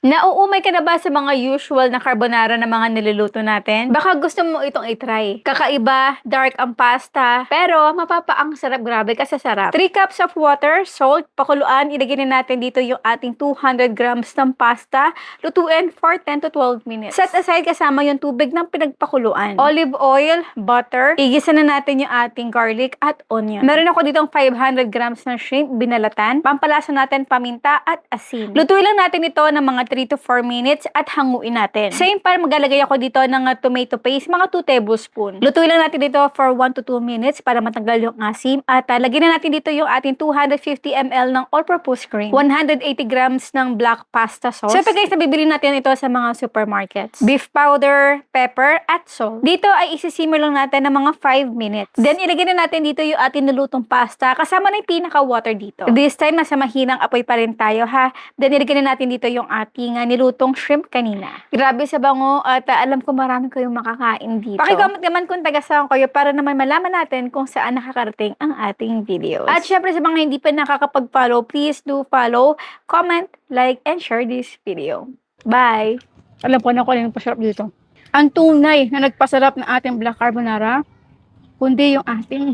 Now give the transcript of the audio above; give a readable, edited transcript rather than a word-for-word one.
Nauumay ka na ba sa mga usual na carbonara na mga niluluto natin? Baka gusto mo itong itry. Kakaiba, dark ang pasta, pero mapapaang sarap, grabe kasi sarap. 3 cups of water, salt, pakuluan, ilagay na natin dito yung ating 200 grams ng pasta, lutuin for 10 to 12 minutes. Set aside kasama yung tubig ng pinagpakuluan. Olive oil, butter, igisa na natin yung ating garlic at onion. Meron ako ditong 500 grams ng shrimp, binalatan, pampalasa natin paminta at asin. Lutuin lang natin ito ng mga 3 to 4 minutes at hanguin natin. Same pan, maglalagay ako dito ng tomato paste, mga 2 tablespoon. Lutuin lang natin dito for 1 to 2 minutes para matanggal yung asim. At lagyan na natin dito yung ating 250 ml ng all-purpose cream, 180 grams ng black pasta sauce. So guys, nabibili natin ito sa mga supermarkets. Beef powder, pepper, at salt. Dito ay isisimmer lang natin ng mga 5 minutes. Then ilagay na natin dito yung ating nilutong pasta kasama na yung pinaka-water dito. This time, nasa mahinang apoy pa rin tayo ha. Then ilagay na natin dito yung ating nilutong shrimp kanina. Grabe sa bango at alam ko marami kayong makakain dito. Pakicomment naman kung taga-saan kayo para naman malaman natin kung saan nakakarating ang ating videos. At syempre sa mga hindi pa nakakapag-follow, please do follow, comment, like, and share this video. Bye! Alam ko na kung ano yung pasarap dito. Ang tunay na nagpasarap ng ating black carbonara, kundi yung ating